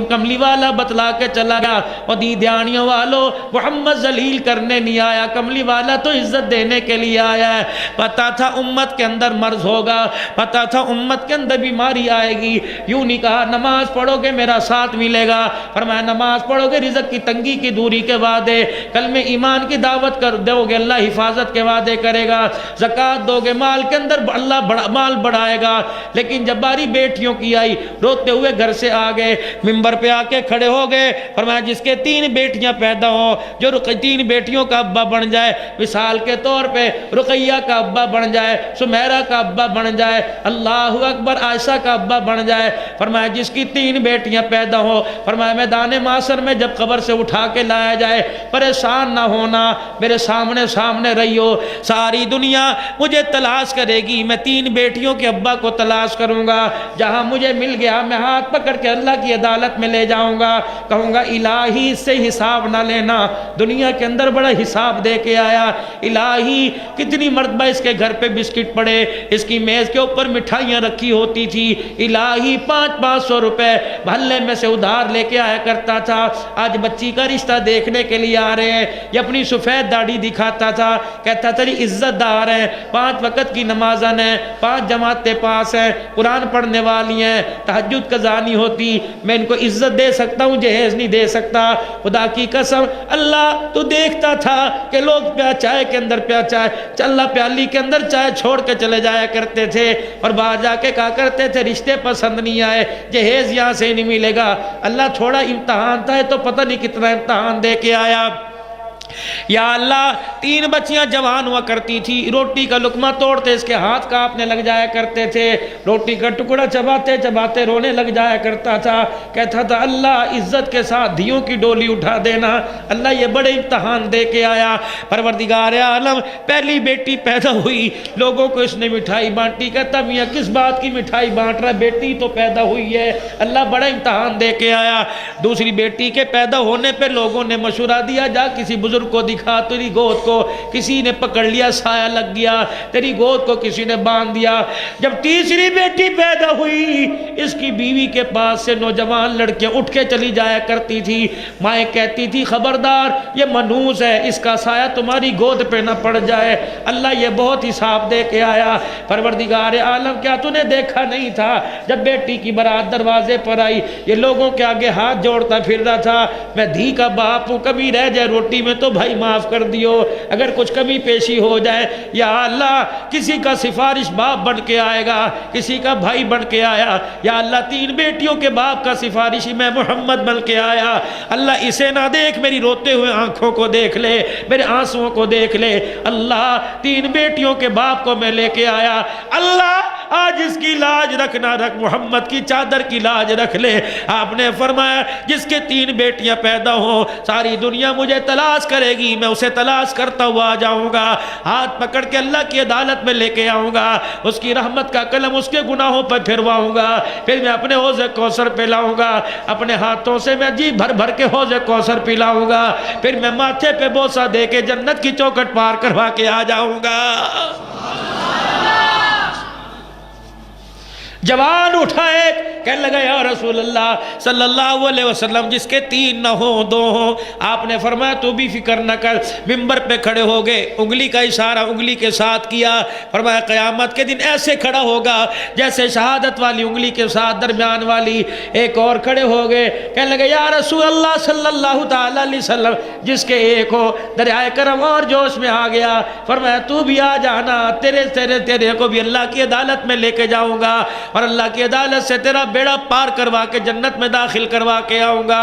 कमली वाला बतला के चला गया। और दीदियानियों वालों, मोहम्मद जलील करने नहीं आया, कमली वाला तो इज्जत देने के लिए आया है। पता था उम्मत के अंदर मर्ज होगा, पता था उम्मत के अंदर बीमारी आएगी। यूं नहीं कहा नमाज पढ़ोगे मेरा साथ मिलेगा, फरमाया नमाज पढ़ोगे रिज़्क़ की तंगी की दूरी के वादे, कल में ईमान की दावत कर दोगे अल्लाह हिफाजत के वादे करेगा, ज़कात दोगे माल के अंदर अल्लाह माल बढ़ाएगा। लेकिन जब बारी बेटियों की आई, रोते हुए घर से आ गए, मिंबर पे आके खड़े हो गए। फरमाया जिसके 3 बेटियां पैदा हो, जो 3 बेटियों का अब्बा बन जाए, मिसाल के तौर पे रुकैया का अब्बा बन जाए, सुमेरा का अब्बा बन जाए, अल्लाहु अकबर आयशा का अब्बा बन जाए। फरमाया जिसकी 3 बेटियां पैदा हो, फरमाया मैदान माशर में जब कब्र से उठा के लाया जाए, परेशान ना होना, मेरे सामने सामने रहियो। सारी दुनिया मुझे तलाश करेगी, मैं 3 बेटियों के अब्बा को तलाश करूंगा। जहां मुझे मिल गया मैं हाथ पकड़ के अल्लाह की अदालत में ले जाऊंगा, कहूंगा इलाही इससे हिसाब ना लेना, दुनिया के अंदर बड़ा हिसाब दे के आया। इलाही कितनी मर्तबा इसके घर पे बिस्किट पड़े, इसकी मेज के ऊपर मिठाइयाँ रखी होती थी, इलाही 500-500 रुपए महल्ले में से उधार लेके आया करता था। आज बच्ची का रिश्ता देखने के लिए आ रहे हैं, ये अपनी सफ़ेद दाढ़ी दिखाता था, कहता तेरी इज्जतदार है, 5 वक़्त की नमाज़न है, 5 जमातें पास हैं, कुरान पढ़ने वाली हैं, तहज्जुद कज़ा नहीं होती, मैं इनको इज्जत दे सकता हूँ, जहेज नहीं दे सकता। खुदा की कसम अल्लाह तो देखता था कि लोग चाय के अंदर चाय चल्ला प्याली के अंदर चाय छोड़ के चले जाया करते थे, और बाहर जाके कहा करते थे रिश्ते पसंद नहीं आए, जहेज यहाँ से नहीं मिलेगा। अल्लाह थोड़ा इम्तहान था तो पता नहीं कितना इम्तहान दे के आया। या अल्लाह 3 बच्चियां जवान हुआ करती थी, रोटी का लुकमा तोड़ते इसके हाथ कांपने लग जाया करते थे, रोटी का टुकड़ा चबाते चबाते रोने लग जाया करता था। कहता था अल्लाह इज्जत के साथ धियों की डोली उठा देना। अल्लाह ये बड़े इम्तहान दे के आया। परवरदिगार आलम पहली बेटी पैदा हुई, लोगों को इसने मिठाई बांटी। कहता मियाँ किस बात की मिठाई बांट रहा, बेटी तो पैदा हुई है। अल्लाह बड़ा इम्तहान दे के आया। दूसरी बेटी के पैदा होने पर लोगों ने मशवरा दिया जा किसी बुजुर्ग को दिखा, तेरी गोद को किसी ने पकड़ लिया, साया लग गया, तेरी गोद को किसी ने बांध दिया। जब तीसरी बेटी पैदा हुई, इसकी बीवी के पास से नौजवान लड़कियां उठ के चली जाया करती थी। माए कहती थी खबरदार ये मनूस है, इसका साया तुम्हारी गोद पे ना पड़ जाए। अल्लाह ये बहुत हिसाब दे के आया। परवरदिगार आलम क्या तूने देखा नहीं था जब बेटी की बारात दरवाजे पर आई, ये लोगों के आगे हाथ जोड़ता फिर रहा था, मैं धी का बाप हूँ, कभी रह जाए रोटी में तो भाई माफ कर दियो, अगर कुछ कमी पेशी हो जाए। या अल्लाह किसी का सिफारिश बाप बन के आएगा, किसी का भाई बन के आया, या अल्लाह 3 बेटियों के बाप का सिफारिशी मैं मोहम्मद बन के आया। अल्लाह इसे ना देख, मेरी रोते हुए आंखों को देख ले, मेरे आंसुओं को देख ले। अल्लाह 3 बेटियों के बाप को मैं लेके आया। अल्लाह आज इसकी लाज रखना, रख मोहम्मद की चादर की लाज रख ले। आपने फरमाया जिसके 3 बेटियां पैदा हो, सारी दुनिया मुझे तलाश करेगी, मैं उसे तलाश करता हुआ आ जाऊंगा, हाथ पकड़ के अल्लाह की अदालत में लेके आऊंगा, उसकी रहमत का कलम उसके गुनाहों पर फिरवाऊंगा, फिर मैं अपने हौज़े कौसर पिलाऊंगा, अपने हाथों से मैं जी भर भर के हौज़े कौसर पिलाऊंगा, फिर मैं माथे पे बोसा दे के जन्नत की चौखट पार करवा के आ जाऊंगा। जवान उठाए, कहने लगा या रसूल अल्लाह सल्लल्लाहु अलैहि वसल्लम जिसके 3 न हो 2 हो। आपने फरमाया तू भी फिक्र न कर। मिंबर पे खड़े हो गए, उंगली का इशारा उंगली के साथ किया। फरमाया क़यामत के दिन ऐसे खड़ा होगा जैसे शहादत वाली उंगली के साथ दरमियान वाली। एक और खड़े हो गए, कहने लगे या रसूल अल्लाह सल्लल्लाहु ताला अलैहि वसल्लम जिसके 1 हो। दरियाए करम और जोश में आ गया। फरमाया तू भी आ जाना, तेरे को भी अल्लाह की अदालत में लेके जाऊंगा और अल्लाह की अदालत से तेरा बेड़ा पार करवा के जन्नत में दाखिल करवा के आऊंगा।